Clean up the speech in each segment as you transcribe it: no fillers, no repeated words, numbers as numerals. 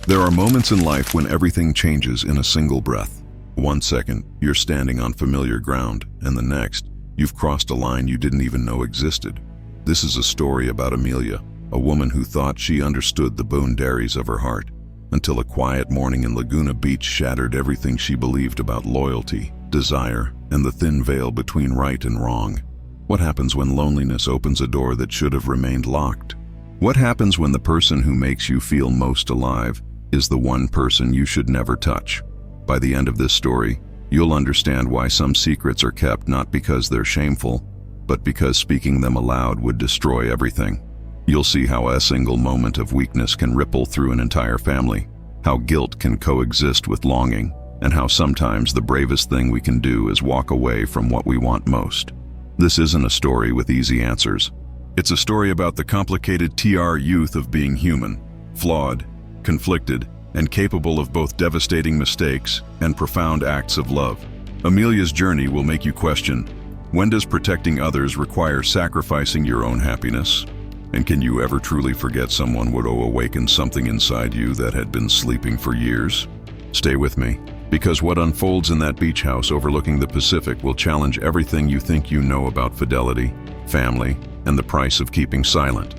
There are moments in life when everything changes in a single breath. 1 second, you're standing on familiar ground, and the next, you've crossed a line you didn't even know existed. This is a story about Amelia, a woman who thought she understood the boundaries of her heart, until a quiet morning in Laguna Beach shattered everything she believed about loyalty, desire, and the thin veil between right and wrong. What happens when loneliness opens a door that should have remained locked? What happens when the person who makes you feel most alive is the one person you should never touch? By the end of this story, you'll understand why some secrets are kept not because they're shameful, but because speaking them aloud would destroy everything. You'll see how a single moment of weakness can ripple through an entire family, how guilt can coexist with longing, and how sometimes the bravest thing we can do is walk away from what we want most. This isn't a story with easy answers. It's a story about the complicated youth of being human, flawed, conflicted, and capable of both devastating mistakes and profound acts of love. Amelia's journey will make you question, when does protecting others require sacrificing your own happiness? And can you ever truly forget someone would awaken something inside you that had been sleeping for years? Stay with me, because what unfolds in that beach house overlooking the Pacific will challenge everything you think you know about fidelity, family, and the price of keeping silent.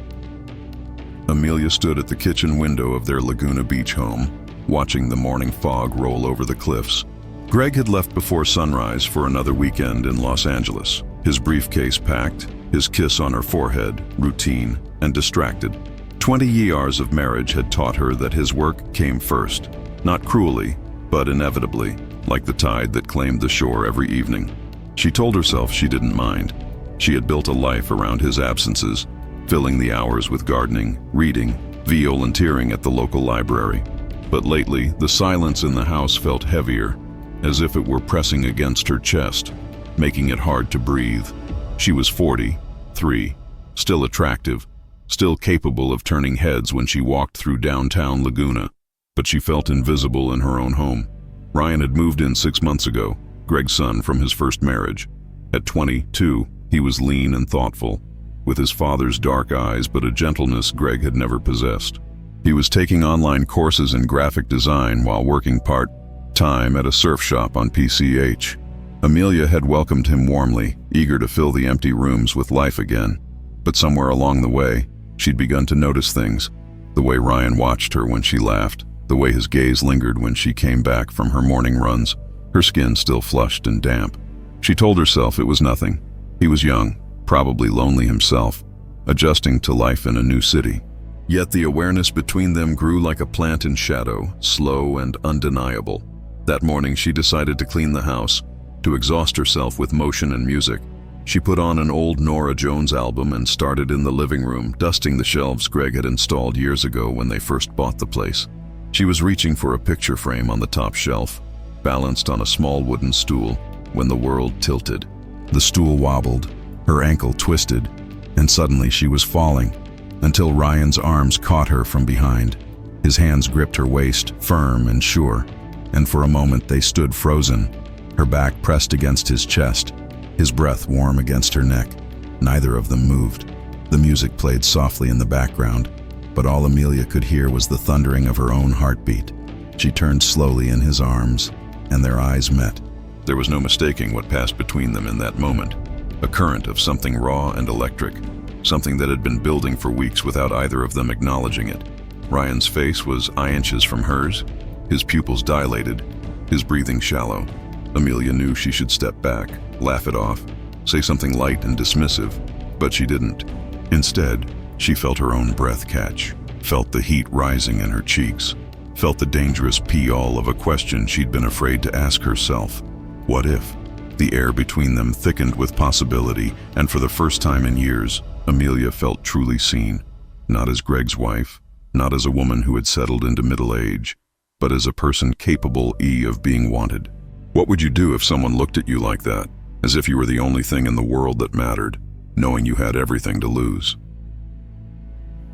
Amelia stood at the kitchen window of their Laguna Beach home, watching the morning fog roll over the cliffs. Greg had left before sunrise for another weekend in Los Angeles, his briefcase packed, his kiss on her forehead, routine and distracted. 20 years of marriage had taught her that his work came first, not cruelly, but inevitably, like the tide that claimed the shore every evening. She told herself she didn't mind. She had built a life around his absences, filling the hours with gardening, reading, volunteering at the local library. But lately, the silence in the house felt heavier, as if it were pressing against her chest, making it hard to breathe. She was 43, still attractive, still capable of turning heads when she walked through downtown Laguna, but she felt invisible in her own home. Ryan had moved in 6 months ago, Greg's son from his first marriage. At 22, he was lean and thoughtful, with his father's dark eyes but a gentleness Greg had never possessed. He was taking online courses in graphic design while working part-time at a surf shop on PCH. Amelia had welcomed him warmly, eager to fill the empty rooms with life again. But somewhere along the way, she'd begun to notice things. The way Ryan watched her when she laughed, the way his gaze lingered when she came back from her morning runs, her skin still flushed and damp. She told herself it was nothing. He was young, probably lonely himself, adjusting to life in a new city. Yet the awareness between them grew like a plant in shadow, slow and undeniable. That morning she decided to clean the house, to exhaust herself with motion and music. She put on an old Norah Jones album and started in the living room, dusting the shelves Greg had installed years ago when they first bought the place. She was reaching for a picture frame on the top shelf, balanced on a small wooden stool, when the world tilted. The stool wobbled, her ankle twisted, and suddenly she was falling, until Ryan's arms caught her from behind. His hands gripped her waist, firm and sure, and for a moment they stood frozen, her back pressed against his chest, his breath warm against her neck. Neither of them moved. The music played softly in the background, but all Amelia could hear was the thundering of her own heartbeat. She turned slowly in his arms, and their eyes met. There was no mistaking what passed between them in that moment. A current of something raw and electric, something that had been building for weeks without either of them acknowledging it. Ryan's face was inches from hers, his pupils dilated, his breathing shallow. Amelia knew she should step back, laugh it off, say something light and dismissive, but she didn't. Instead, she felt her own breath catch, felt the heat rising in her cheeks, felt the dangerous pee-all of a question she'd been afraid to ask herself. What if? The air between them thickened with possibility, and for the first time in years, Amelia felt truly seen, not as Greg's wife, not as a woman who had settled into middle age, but as a person capable of being wanted. What would you do if someone looked at you like that, as if you were the only thing in the world that mattered, knowing you had everything to lose?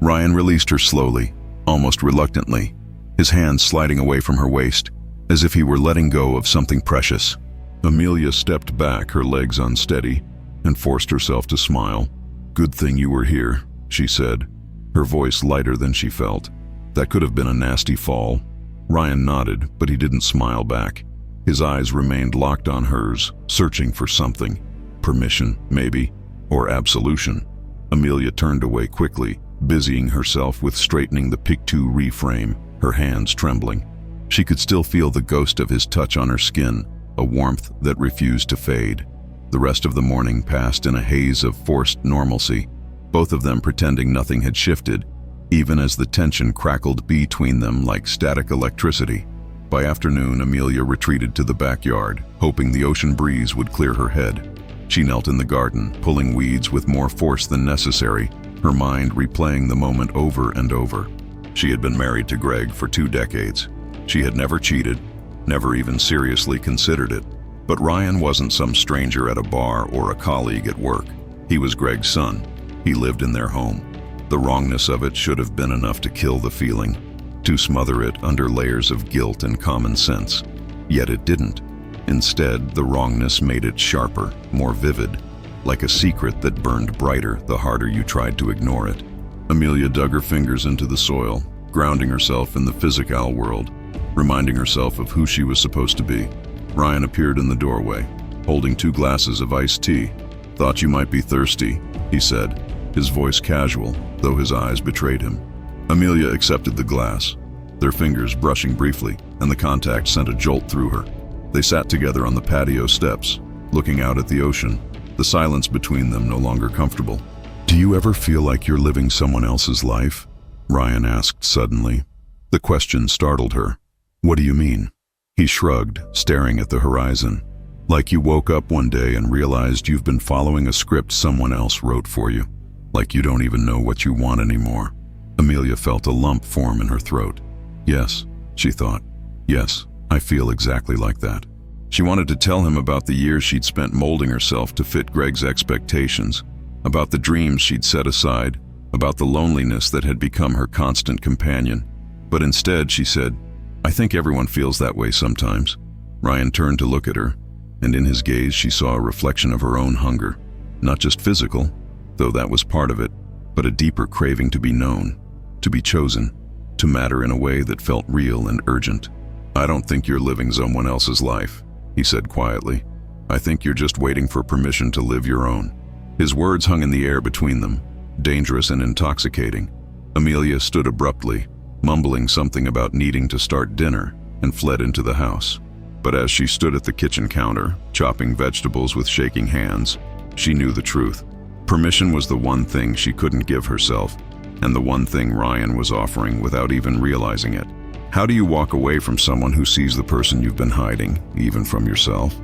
Ryan released her slowly, almost reluctantly, his hands sliding away from her waist, as if he were letting go of something precious. Amelia stepped back, her legs unsteady, and forced herself to smile. "Good thing you were here," she said, her voice lighter than she felt. That could have been a nasty fall. Ryan nodded, but he didn't smile back. His eyes remained locked on hers, searching for something. Permission, maybe, or absolution. Amelia turned away quickly, busying herself with straightening the Pic-2 reframe, her hands trembling. She could still feel the ghost of his touch on her skin, a warmth that refused to fade. The rest of the morning passed in a haze of forced normalcy, both of them pretending nothing had shifted, even as the tension crackled between them like static electricity. By afternoon, Amelia retreated to the backyard, hoping the ocean breeze would clear her head. She knelt in the garden, pulling weeds with more force than necessary, her mind replaying the moment over and over. She had been married to Greg for 2 decades. She had never cheated, never even seriously considered it. But Ryan wasn't some stranger at a bar or a colleague at work. He was Greg's son. He lived in their home. The wrongness of it should have been enough to kill the feeling, to smother it under layers of guilt and common sense. Yet it didn't. Instead, the wrongness made it sharper, more vivid, like a secret that burned brighter the harder you tried to ignore it. Amelia dug her fingers into the soil, grounding herself in the physical world, reminding herself of who she was supposed to be. Ryan appeared in the doorway, holding 2 glasses of iced tea. "Thought you might be thirsty," he said, his voice casual, though his eyes betrayed him. Amelia accepted the glass, their fingers brushing briefly, and the contact sent a jolt through her. They sat together on the patio steps, looking out at the ocean, the silence between them no longer comfortable. "Do you ever feel like you're living someone else's life?" Ryan asked suddenly. The question startled her. "What do you mean?" He shrugged, staring at the horizon. "Like you woke up one day and realized you've been following a script someone else wrote for you. Like you don't even know what you want anymore." Amelia felt a lump form in her throat. "Yes," she thought. "Yes, I feel exactly like that." She wanted to tell him about the years she'd spent molding herself to fit Greg's expectations, about the dreams she'd set aside, about the loneliness that had become her constant companion. But instead, she said, "I think everyone feels that way sometimes." Ryan turned to look at her, and in his gaze she saw a reflection of her own hunger. Not just physical, though that was part of it, but a deeper craving to be known, to be chosen, to matter in a way that felt real and urgent. "I don't think you're living someone else's life," he said quietly. "I think you're just waiting for permission to live your own." His words hung in the air between them, dangerous and intoxicating. Amelia stood abruptly, mumbling something about needing to start dinner, and fled into the house. But as she stood at the kitchen counter, chopping vegetables with shaking hands, she knew the truth. Permission was the one thing she couldn't give herself, and the one thing Ryan was offering without even realizing it. How do you walk away from someone who sees the person you've been hiding, even from yourself?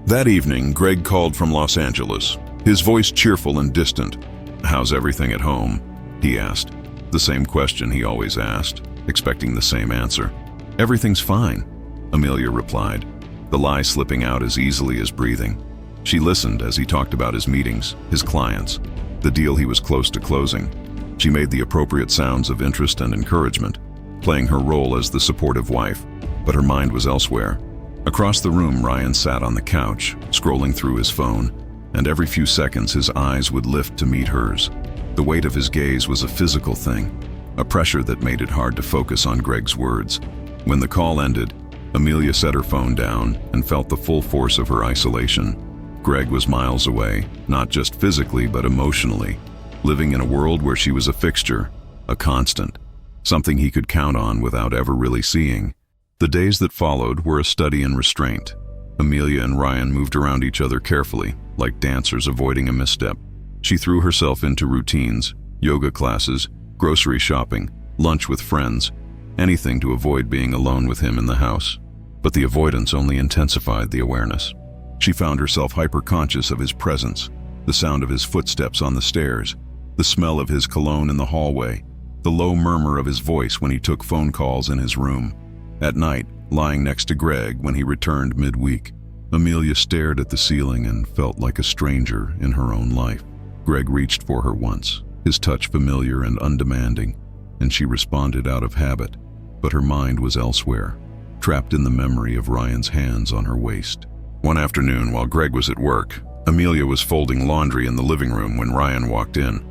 That evening, Greg called from Los Angeles, his voice cheerful and distant. "How's everything at home?" he asked. The same question he always asked, expecting the same answer. "Everything's fine," Amelia replied, the lie slipping out as easily as breathing. She listened as he talked about his meetings, his clients, the deal he was close to closing. She made the appropriate sounds of interest and encouragement, playing her role as the supportive wife, but her mind was elsewhere. Across the room, Ryan sat on the couch, scrolling through his phone, and every few seconds his eyes would lift to meet hers. The weight of his gaze was a physical thing, a pressure that made it hard to focus on Greg's words. When the call ended, Amelia set her phone down and felt the full force of her isolation. Greg was miles away, not just physically but emotionally, living in a world where she was a fixture, a constant, something he could count on without ever really seeing. The days that followed were a study in restraint. Amelia and Ryan moved around each other carefully, like dancers avoiding a misstep. She threw herself into routines, yoga classes, grocery shopping, lunch with friends, anything to avoid being alone with him in the house. But the avoidance only intensified the awareness. She found herself hyper-conscious of his presence, the sound of his footsteps on the stairs, the smell of his cologne in the hallway, the low murmur of his voice when he took phone calls in his room. At night, lying next to Greg when he returned midweek, Amelia stared at the ceiling and felt like a stranger in her own life. Greg reached for her once, his touch familiar and undemanding, and she responded out of habit, but her mind was elsewhere, trapped in the memory of Ryan's hands on her waist. One afternoon, while Greg was at work, Amelia was folding laundry in the living room when Ryan walked in.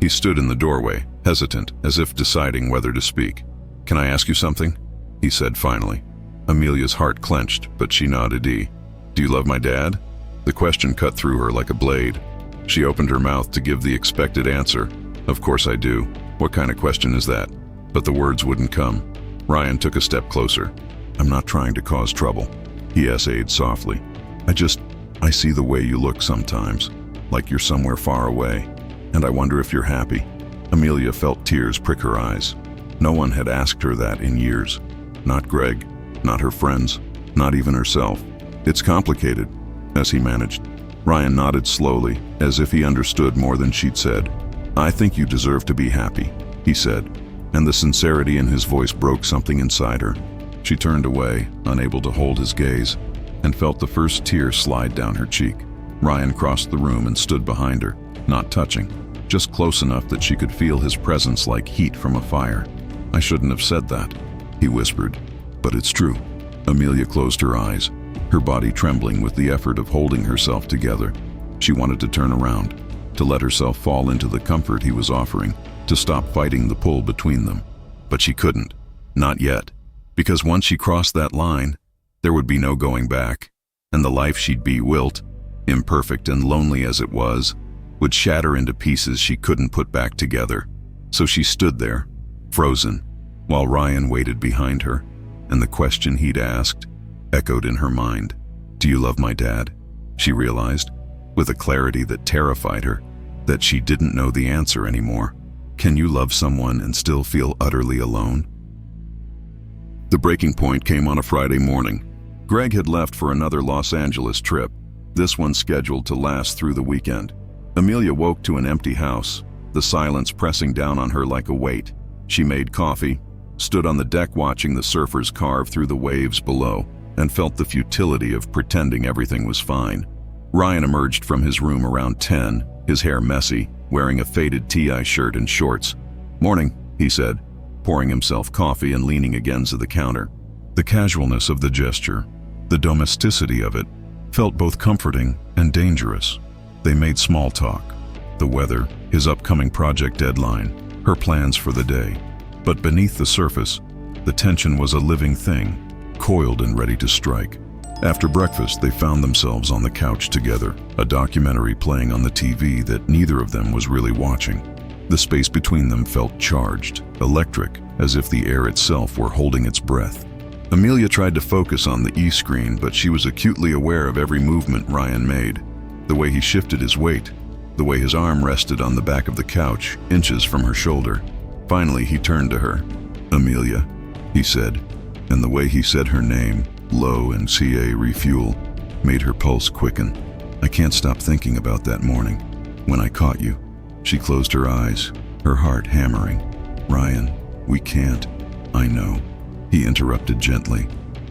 He stood in the doorway, hesitant, as if deciding whether to speak. "Can I ask you something?" he said finally. Amelia's heart clenched, but she nodded. "Do you love my dad?" The question cut through her like a blade. She opened her mouth to give the expected answer. "Of course I do. What kind of question is that?" But the words wouldn't come. Ryan took a step closer. "I'm not trying to cause trouble," he essayed softly. I see the way you look sometimes, like you're somewhere far away, and I wonder if you're happy." Amelia felt tears prick her eyes. No one had asked her that in years. Not Greg, not her friends, not even herself. "It's complicated," as he managed. Ryan nodded slowly, as if he understood more than she'd said. "I think you deserve to be happy," he said, and the sincerity in his voice broke something inside her. She turned away, unable to hold his gaze, and felt the first tear slide down her cheek. Ryan crossed the room and stood behind her, not touching, just close enough that she could feel his presence like heat from a fire. "I shouldn't have said that," he whispered, "but it's true." Amelia closed her eyes, her body trembling with the effort of holding herself together. She wanted to turn around, to let herself fall into the comfort he was offering, to stop fighting the pull between them. But she couldn't. Not yet. Because once she crossed that line, there would be no going back, and the life she'd built, imperfect and lonely as it was, would shatter into pieces she couldn't put back together. So she stood there, frozen, while Ryan waited behind her, and the question he'd asked echoed in her mind. "Do you love my dad?" She realized, with a clarity that terrified her, that she didn't know the answer anymore. Can you love someone and still feel utterly alone? The breaking point came on a Friday morning. Greg had left for another Los Angeles trip, this one scheduled to last through the weekend. Amelia woke to an empty house, the silence pressing down on her like a weight. She made coffee, stood on the deck watching the surfers carve through the waves below, and felt the futility of pretending everything was fine. Ryan emerged from his room around 10, his hair messy, wearing a faded TI shirt and shorts. "Morning," he said, pouring himself coffee and leaning against the counter. The casualness of the gesture, the domesticity of it, felt both comforting and dangerous. They made small talk. The weather, his upcoming project deadline, her plans for the day. But beneath the surface, the tension was a living thing, coiled and ready to strike. After breakfast, they found themselves on the couch together, a documentary playing on the TV that neither of them was really watching. The space between them felt charged, electric, as if the air itself were holding its breath. Amelia tried to focus on the E-screen, but she was acutely aware of every movement Ryan made. The way he shifted his weight, the way his arm rested on the back of the couch, inches from her shoulder. Finally, he turned to her. "Amelia," he said, and the way he said her name, low and CA refuel, made her pulse quicken. "I can't stop thinking about that morning, when I caught you." She closed her eyes, her heart hammering. "Ryan, we can't." "I know," he interrupted gently.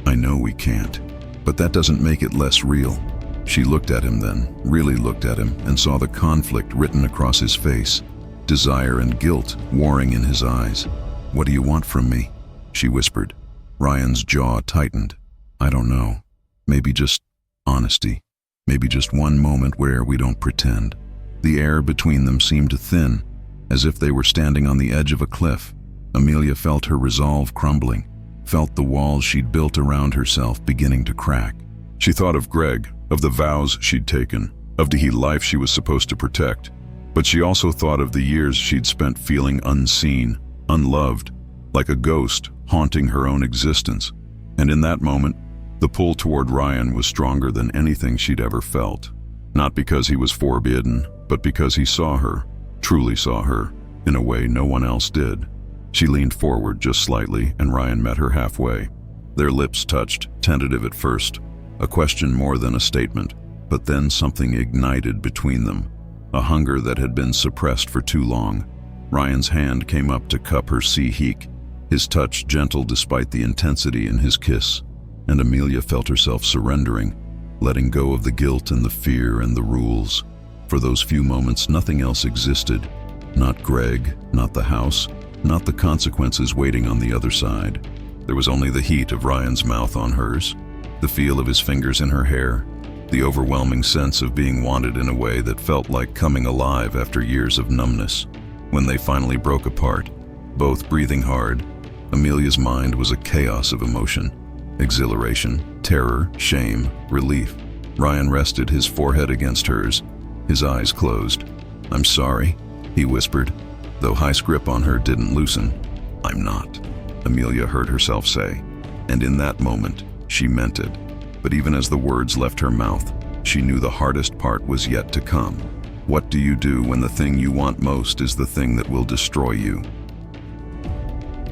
"I know we can't, but that doesn't make it less real." She looked at him then, really looked at him, and saw the conflict written across his face, desire and guilt warring in his eyes. "What do you want from me?" she whispered. Ryan's jaw tightened. "I don't know. Maybe just honesty. Maybe just one moment where we don't pretend." The air between them seemed to thin, as if they were standing on the edge of a cliff. Amelia felt her resolve crumbling, felt the walls she'd built around herself beginning to crack. She thought of Greg, of the vows she'd taken, of the life she was supposed to protect. But she also thought of the years she'd spent feeling unseen, unloved, like a ghost haunting her own existence. And in that moment, the pull toward Ryan was stronger than anything she'd ever felt. Not because he was forbidden, but because he saw her, truly saw her, in a way no one else did. She leaned forward just slightly, and Ryan met her halfway. Their lips touched, tentative at first, a question more than a statement, but then something ignited between them, a hunger that had been suppressed for too long. Ryan's hand came up to cup her sea-heek, his touch gentle despite the intensity in his kiss, and Amelia felt herself surrendering, letting go of the guilt and the fear and the rules. For those few moments, nothing else existed. Not Greg, not the house, not the consequences waiting on the other side. There was only the heat of Ryan's mouth on hers, the feel of his fingers in her hair, the overwhelming sense of being wanted in a way that felt like coming alive after years of numbness. When they finally broke apart, both breathing hard, Amelia's mind was a chaos of emotion. Exhilaration, terror, shame, relief. Ryan rested his forehead against hers, his eyes closed. "I'm sorry," he whispered, though Heiss' grip on her didn't loosen. "I'm not," Amelia heard herself say, and in that moment, she meant it. But even as the words left her mouth, she knew the hardest part was yet to come. What do you do when the thing you want most is the thing that will destroy you?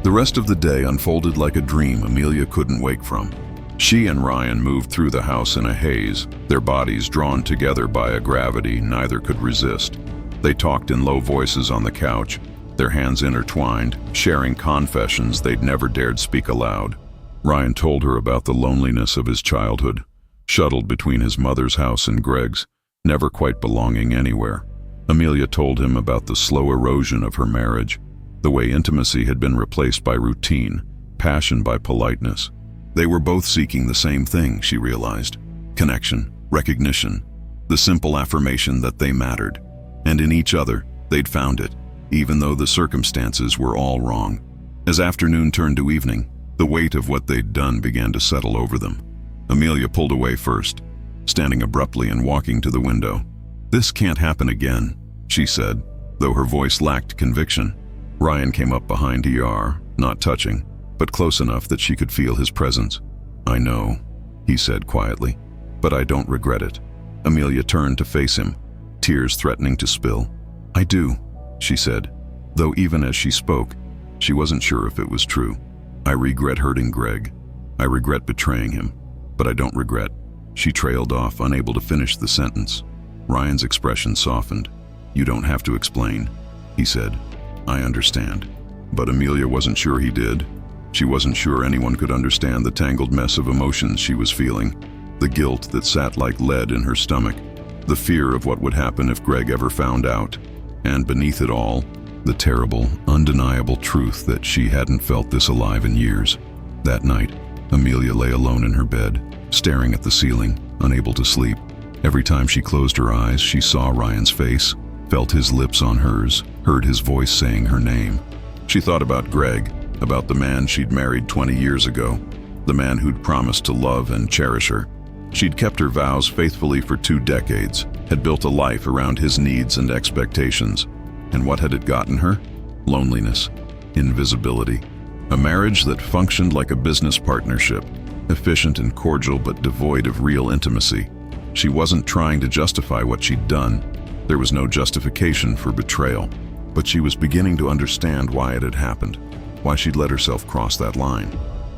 The rest of the day unfolded like a dream Amelia couldn't wake from. She and Ryan moved through the house in a haze, their bodies drawn together by a gravity neither could resist. They talked in low voices on the couch, their hands intertwined, sharing confessions they'd never dared speak aloud. Ryan told her about the loneliness of his childhood, shuttled between his mother's house and Greg's, never quite belonging anywhere. Amelia told him about the slow erosion of her marriage, the way intimacy had been replaced by routine, passion by politeness. They were both seeking the same thing, she realized: connection, recognition, the simple affirmation that they mattered. And in each other, they'd found it, even though the circumstances were all wrong. As afternoon turned to evening, the weight of what they'd done began to settle over them. Amelia pulled away first, standing abruptly and walking to the window. "This can't happen again," she said, though her voice lacked conviction. Ryan came up behind her, not touching, but close enough that she could feel his presence. "I know," he said quietly, "but I don't regret it." Amelia turned to face him, tears threatening to spill. "I do," she said, though even as she spoke, she wasn't sure if it was true. "I regret hurting Greg. I regret betraying him, but I don't regret." She trailed off, unable to finish the sentence. Ryan's expression softened. "You don't have to explain," he said. "I understand." But Amelia wasn't sure he did. She wasn't sure anyone could understand the tangled mess of emotions she was feeling, the guilt that sat like lead in her stomach, the fear of what would happen if Greg ever found out, and beneath it all, the terrible, undeniable truth that she hadn't felt this alive in years. That night, Amelia lay alone in her bed, staring at the ceiling, unable to sleep. Every time she closed her eyes, she saw Ryan's face, felt his lips on hers, heard his voice saying her name. She thought about Greg, about the man she'd married 20 years ago, the man who'd promised to love and cherish her. She'd kept her vows faithfully for 2 decades, had built a life around his needs and expectations. And what had it gotten her? Loneliness, invisibility. A marriage that functioned like a business partnership, efficient and cordial but devoid of real intimacy. She wasn't trying to justify what she'd done. There was no justification for betrayal. But she was beginning to understand why it had happened, why she'd let herself cross that line.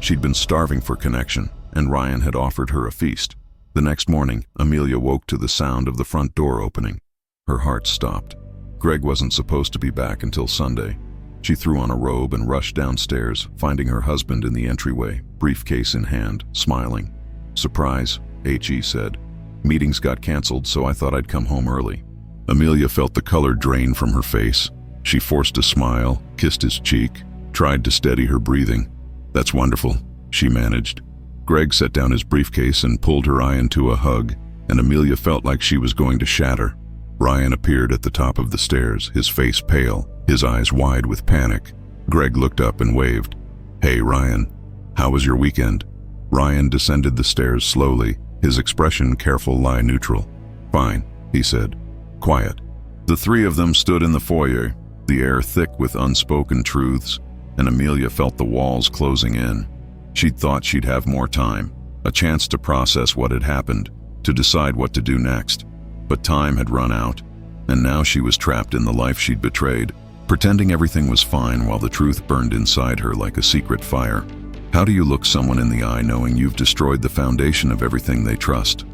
She'd been starving for connection, and Ryan had offered her a feast. The next morning, Amelia woke to the sound of the front door opening. Her heart stopped. Greg wasn't supposed to be back until Sunday. She threw on a robe and rushed downstairs, finding her husband in the entryway, briefcase in hand, smiling. "Surprise," H.E. said. "Meetings got canceled, so I thought I'd come home early." Amelia felt the color drain from her face. She forced a smile, kissed his cheek, tried to steady her breathing. "That's wonderful," she managed. Greg set down his briefcase and pulled her eye into a hug, and Amelia felt like she was going to shatter. Ryan appeared at the top of the stairs, his face pale, his eyes wide with panic. Greg looked up and waved. "Hey, Ryan. How was your weekend?" Ryan descended the stairs slowly, his expression careful lie neutral. "Fine," he said. "Quiet." The three of them stood in the foyer, the air thick with unspoken truths, and Amelia felt the walls closing in. She'd thought she'd have more time, a chance to process what had happened, to decide what to do next. But time had run out, and now she was trapped in the life she'd betrayed, pretending everything was fine while the truth burned inside her like a secret fire. How do you look someone in the eye knowing you've destroyed the foundation of everything they trust?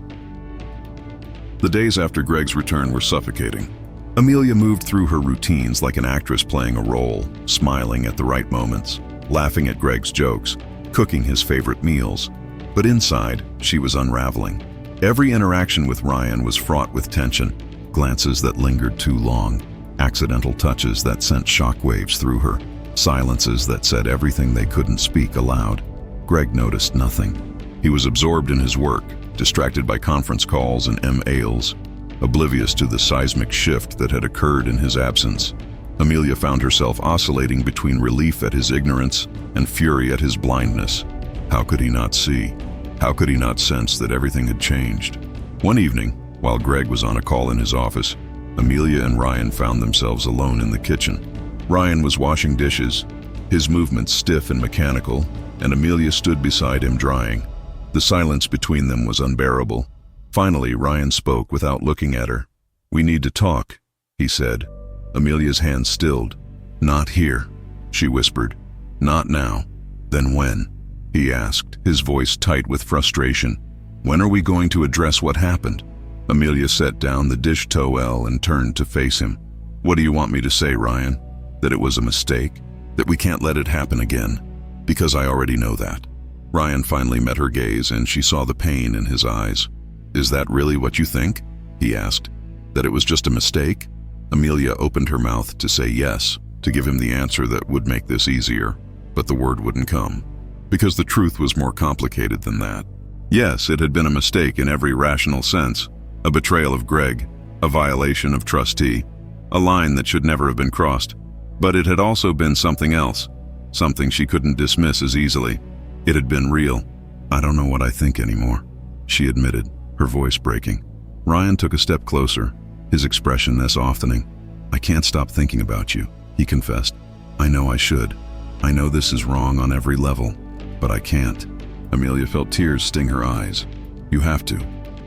The days after Greg's return were suffocating. Amelia moved through her routines like an actress playing a role, smiling at the right moments, laughing at Greg's jokes, cooking his favorite meals. But inside, she was unraveling. Every interaction with Ryan was fraught with tension, glances that lingered too long, accidental touches that sent shockwaves through her, silences that said everything they couldn't speak aloud. Greg noticed nothing. He was absorbed in his work, distracted by conference calls and emails, oblivious to the seismic shift that had occurred in his absence. Amelia found herself oscillating between relief at his ignorance and fury at his blindness. How could he not see? How could he not sense that everything had changed? One evening, while Greg was on a call in his office, Amelia and Ryan found themselves alone in the kitchen. Ryan was washing dishes, his movements stiff and mechanical, and Amelia stood beside him drying. The silence between them was unbearable. Finally, Ryan spoke without looking at her. "We need to talk," he said. Amelia's hand stilled. "Not here," she whispered. "Not now." "Then when?" he asked, his voice tight with frustration. "When are we going to address what happened?" Amelia set down the dish towel and turned to face him. "What do you want me to say, Ryan? That it was a mistake? That we can't let it happen again? Because I already know that." Ryan finally met her gaze, and she saw the pain in his eyes. "Is that really what you think?" he asked. "That it was just a mistake?" Amelia opened her mouth to say yes, to give him the answer that would make this easier, but the word wouldn't come, because the truth was more complicated than that. Yes, it had been a mistake in every rational sense, a betrayal of Greg, a violation of trustee, a line that should never have been crossed. But it had also been something else, something she couldn't dismiss as easily. It had been real. "I don't know what I think anymore," she admitted, her voice breaking. Ryan took a step closer, his expression softening. "I can't stop thinking about you," he confessed. "I know I should. I know this is wrong on every level, but I can't." Amelia felt tears sting her eyes. "You have to,"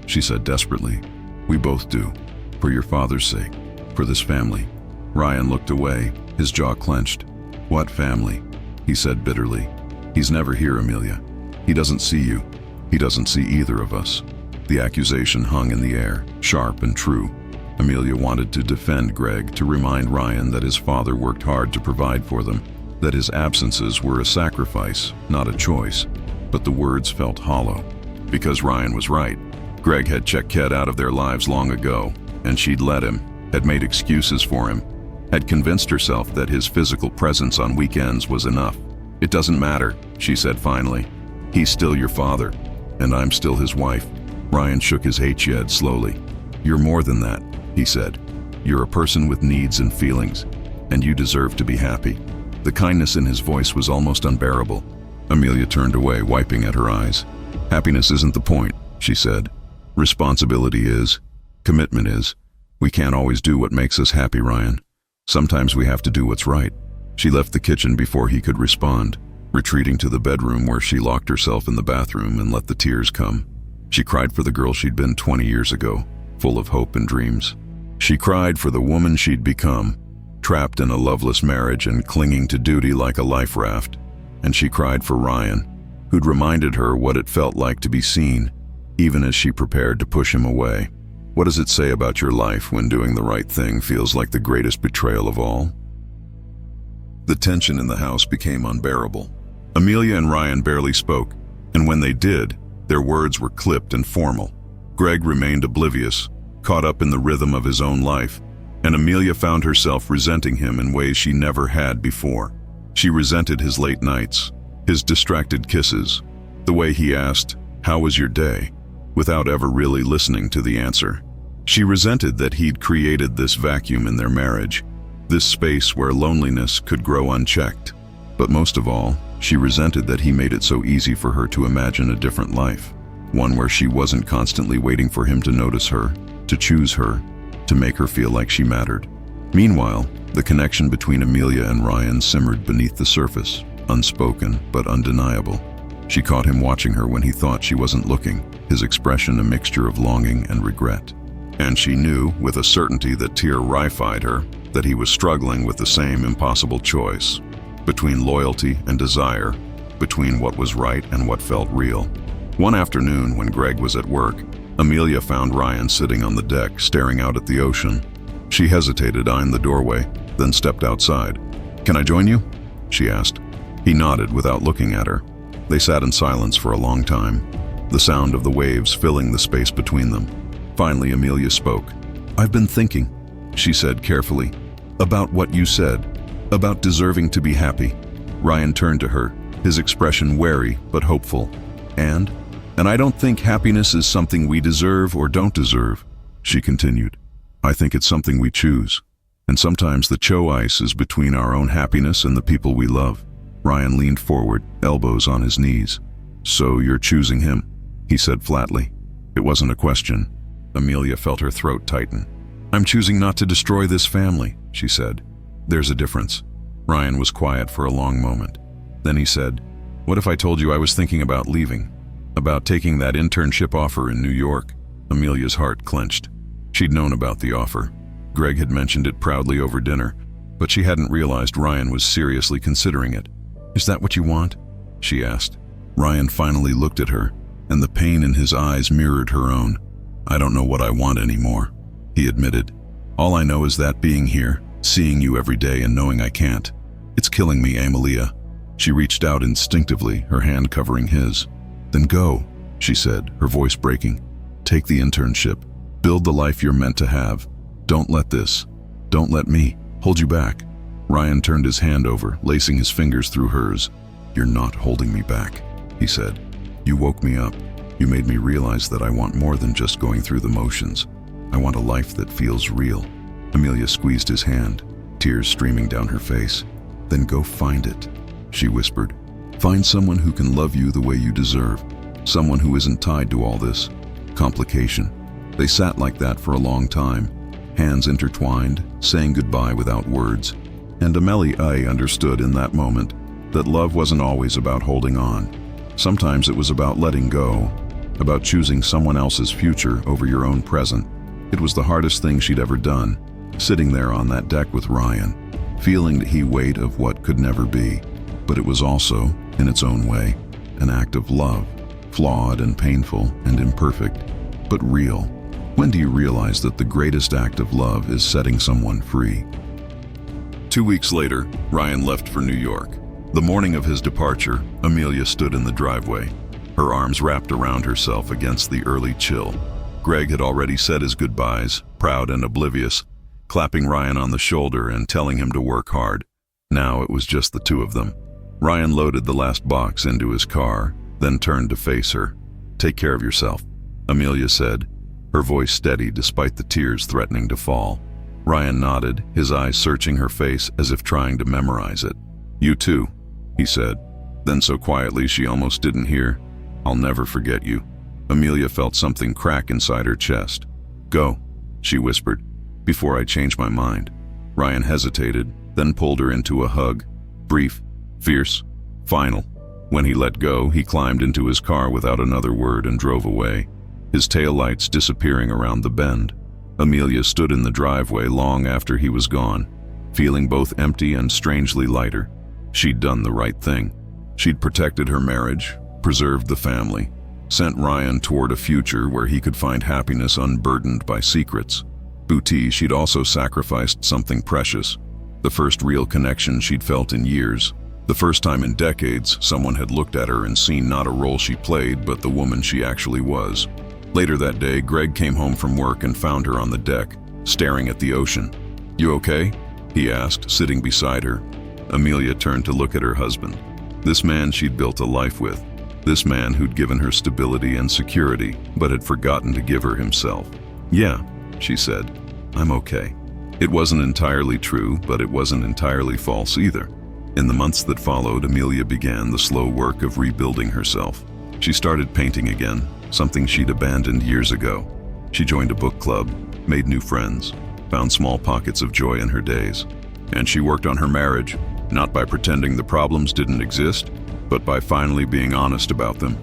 she said desperately. "We both do. For your father's sake. For this family." Ryan looked away, his jaw clenched. "What family?" he said bitterly. "He's never here, Amelia. He doesn't see you. He doesn't see either of us." The accusation hung in the air, sharp and true. Amelia wanted to defend Greg, to remind Ryan that his father worked hard to provide for them, that his absences were a sacrifice, not a choice. But the words felt hollow, because Ryan was right. Greg had checked Ked out of their lives long ago, and she'd let him, had made excuses for him, had convinced herself that his physical presence on weekends was enough. "It doesn't matter," she said finally. "He's still your father, and I'm still his wife." Ryan shook his head slowly. "You're more than that," he said. "You're a person with needs and feelings, and you deserve to be happy." The kindness in his voice was almost unbearable. Amelia turned away, wiping at her eyes. "Happiness isn't the point," she said. "Responsibility is. Commitment is. We can't always do what makes us happy, Ryan. Sometimes we have to do what's right." She left the kitchen before he could respond, retreating to the bedroom where she locked herself in the bathroom and let the tears come. She cried for the girl she'd been 20 years ago, full of hope and dreams. She cried for the woman she'd become, trapped in a loveless marriage and clinging to duty like a life raft. And she cried for Ryan, who'd reminded her what it felt like to be seen, even as she prepared to push him away. What does it say about your life when doing the right thing feels like the greatest betrayal of all? The tension in the house became unbearable. Amelia and Ryan barely spoke, and when they did, their words were clipped and formal. Greg remained oblivious, caught up in the rhythm of his own life, and Amelia found herself resenting him in ways she never had before. She resented his late nights, his distracted kisses, the way he asked, "How was your day?" without ever really listening to the answer. She resented that he'd created this vacuum in their marriage, this space where loneliness could grow unchecked. But most of all, she resented that he made it so easy for her to imagine a different life, one where she wasn't constantly waiting for him to notice her, to choose her, to make her feel like she mattered. Meanwhile, the connection between Amelia and Ryan simmered beneath the surface, unspoken but undeniable. She caught him watching her when he thought she wasn't looking, his expression a mixture of longing and regret. And she knew, with a certainty that terrified her, that he was struggling with the same impossible choice, between loyalty and desire, between what was right and what felt real. One afternoon, when Greg was at work, Amelia found Ryan sitting on the deck, staring out at the ocean. She hesitated, eyeing the doorway, then stepped outside. "Can I join you?" she asked. He nodded without looking at her. They sat in silence for a long time, the sound of the waves filling the space between them. Finally, Amelia spoke. "I've been thinking," she said carefully, "about what you said, about deserving to be happy." Ryan turned to her, his expression wary but hopeful. And I don't think happiness is something we deserve or don't deserve," she continued. "I think it's something we choose." And sometimes the choice is between our own happiness and the people we love. Ryan leaned forward, elbows on his knees. So you're choosing him, he said flatly. It wasn't a question. Amelia felt her throat tighten. I'm choosing not to destroy this family, she said. There's a difference. Ryan was quiet for a long moment. Then he said, what if I told you I was thinking about leaving? About taking that internship offer in New York? Amelia's heart clenched. She'd known about the offer. Greg had mentioned it proudly over dinner, but she hadn't realized Ryan was seriously considering it. Is that what you want? She asked. Ryan finally looked at her, and the pain in his eyes mirrored her own. I don't know what I want anymore, he admitted. All I know is that being here, seeing you every day and knowing I can't. It's killing me, Amelia. She reached out instinctively, her hand covering his. Then go, she said, her voice breaking. Take the internship. Build the life you're meant to have. Don't let me hold you back. Ryan turned his hand over, lacing his fingers through hers. You're not holding me back, he said. You woke me up. You made me realize that I want more than just going through the motions. I want a life that feels real. Amelia squeezed his hand, tears streaming down her face. Then go find it, she whispered. Find someone who can love you the way you deserve. Someone who isn't tied to all this complication. They sat like that for a long time, hands intertwined, saying goodbye without words. And Amelia understood in that moment that love wasn't always about holding on. Sometimes it was about letting go, about choosing someone else's future over your own present. It was the hardest thing she'd ever done, sitting there on that deck with Ryan, feeling the weight of what could never be. But it was also, in its own way, an act of love, flawed and painful and imperfect, but real. When do you realize that the greatest act of love is setting someone free? 2 weeks later, Ryan left for New York. The morning of his departure, Amelia stood in the driveway, her arms wrapped around herself against the early chill. Greg had already said his goodbyes, proud and oblivious, clapping Ryan on the shoulder and telling him to work hard. Now it was just the two of them. Ryan loaded the last box into his car, then turned to face her. Take care of yourself, Amelia said, her voice steady despite the tears threatening to fall. Ryan nodded, his eyes searching her face as if trying to memorize it. You too, he said. Then so quietly she almost didn't hear. I'll never forget you. Amelia felt something crack inside her chest. Go, she whispered, before I change my mind. Ryan hesitated, then pulled her into a hug. Brief, fierce, final. When he let go, he climbed into his car without another word and drove away, his taillights disappearing around the bend. Amelia stood in the driveway long after he was gone, feeling both empty and strangely lighter. She'd done the right thing. She'd protected her marriage, preserved the family, sent Ryan toward a future where he could find happiness unburdened by secrets. Booty, she'd also sacrificed something precious, the first real connection she'd felt in years. The first time in decades someone had looked at her and seen not a role she played, but the woman she actually was. Later that day, Greg came home from work and found her on the deck, staring at the ocean. You okay? He asked, sitting beside her. Amelia turned to look at her husband. This man she'd built a life with. This man who'd given her stability and security, but had forgotten to give her himself. Yeah, she said. I'm okay. It wasn't entirely true, but it wasn't entirely false either. In the months that followed, Amelia began the slow work of rebuilding herself. She started painting again, something she'd abandoned years ago. She joined a book club, made new friends, found small pockets of joy in her days. And she worked on her marriage, not by pretending the problems didn't exist, but by finally being honest about them.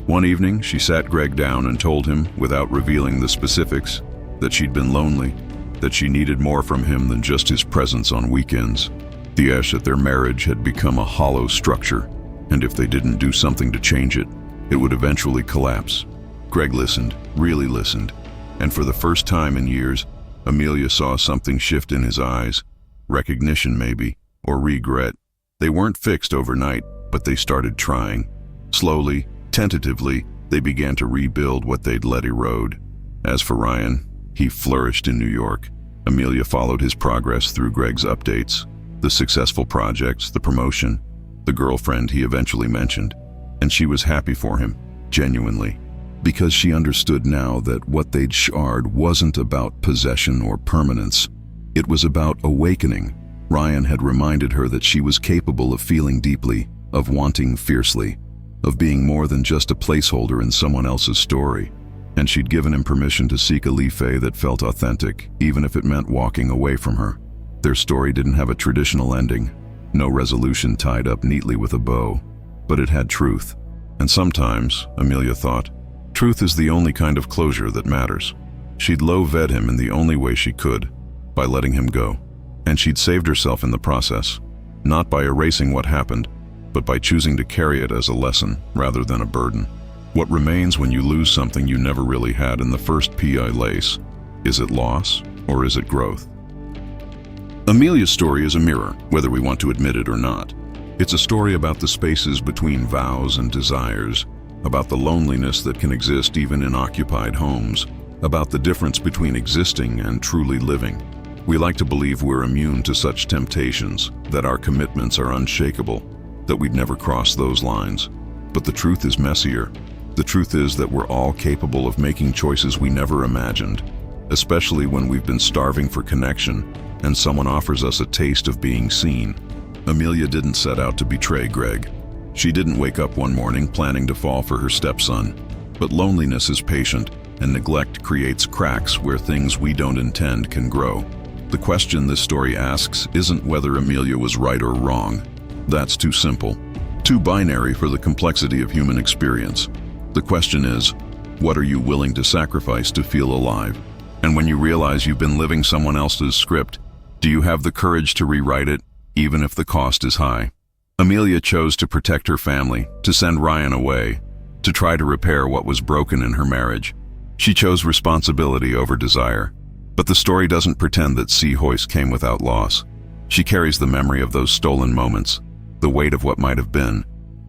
One evening, she sat Greg down and told him, without revealing the specifics, that she'd been lonely, that she needed more from him than just his presence on weekends. The ash at their marriage had become a hollow structure, and if they didn't do something to change it, it would eventually collapse. Greg listened, really listened, and for the first time in years, Amelia saw something shift in his eyes. Recognition maybe, or regret. They weren't fixed overnight, but they started trying. Slowly, tentatively, they began to rebuild what they'd let erode. As for Ryan, he flourished in New York. Amelia followed his progress through Greg's updates, the successful projects, the promotion, the girlfriend he eventually mentioned. And she was happy for him, genuinely, because she understood now that what they'd shared wasn't about possession or permanence. It was about awakening. Ryan had reminded her that she was capable of feeling deeply, of wanting fiercely, of being more than just a placeholder in someone else's story. And she'd given him permission to seek a life that felt authentic, even if it meant walking away from her. Their story didn't have a traditional ending, no resolution tied up neatly with a bow, but it had truth. And sometimes, Amelia thought, truth is the only kind of closure that matters. She'd low-vet him in the only way she could, by letting him go. And she'd saved herself in the process, not by erasing what happened, but by choosing to carry it as a lesson rather than a burden. What remains when you lose something you never really had in the first PI lace? Is it loss or is it growth? Amelia's story is a mirror, whether we want to admit it or not. It's a story about the spaces between vows and desires, about the loneliness that can exist even in occupied homes, about the difference between existing and truly living. We like to believe we're immune to such temptations, that our commitments are unshakable, that we'd never cross those lines. But the truth is messier. The truth is that we're all capable of making choices we never imagined, especially when we've been starving for connection and someone offers us a taste of being seen. Amelia didn't set out to betray Greg. She didn't wake up one morning planning to fall for her stepson. But loneliness is patient, and neglect creates cracks where things we don't intend can grow. The question this story asks isn't whether Amelia was right or wrong. That's too simple, too binary for the complexity of human experience. The question is, what are you willing to sacrifice to feel alive? And when you realize you've been living someone else's script, do you have the courage to rewrite it, even if the cost is high? Amelia chose to protect her family, to send Ryan away, to try to repair what was broken in her marriage. She chose responsibility over desire. But the story doesn't pretend that Sea Hoist came without loss. She carries the memory of those stolen moments, the weight of what might have been,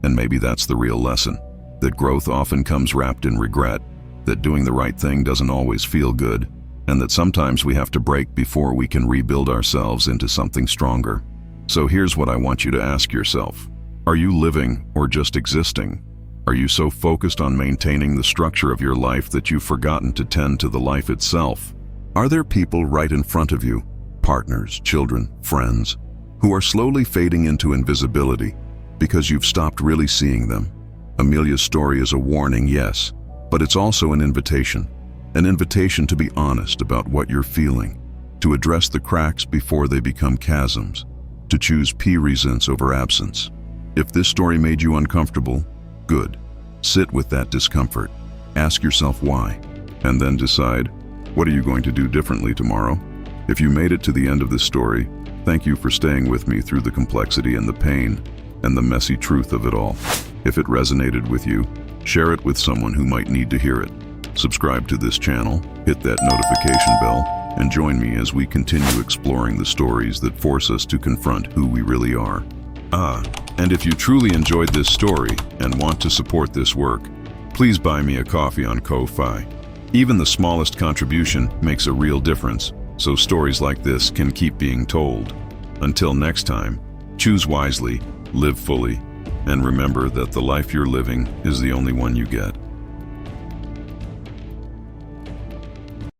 and maybe that's the real lesson. That growth often comes wrapped in regret, that doing the right thing doesn't always feel good, and that sometimes we have to break before we can rebuild ourselves into something stronger. So here's what I want you to ask yourself. Are you living or just existing? Are you so focused on maintaining the structure of your life that you've forgotten to tend to the life itself? Are there people right in front of you, partners, children, friends, who are slowly fading into invisibility because you've stopped really seeing them? Amelia's story is a warning, yes, but it's also an invitation to be honest about what you're feeling, to address the cracks before they become chasms, to choose presence over absence. If this story made you uncomfortable, good. Sit with that discomfort, ask yourself why, and then decide, what are you going to do differently tomorrow? If you made it to the end of this story, thank you for staying with me through the complexity and the pain and the messy truth of it all. If it resonated with you, share it with someone who might need to hear it. Subscribe to this channel, hit that notification bell, and join me as we continue exploring the stories that force us to confront who we really are. And if you truly enjoyed this story and want to support this work, please buy me a coffee on Ko-Fi. Even the smallest contribution makes a real difference, so stories like this can keep being told. Until next time, choose wisely, live fully, and remember that the life you're living is the only one you get.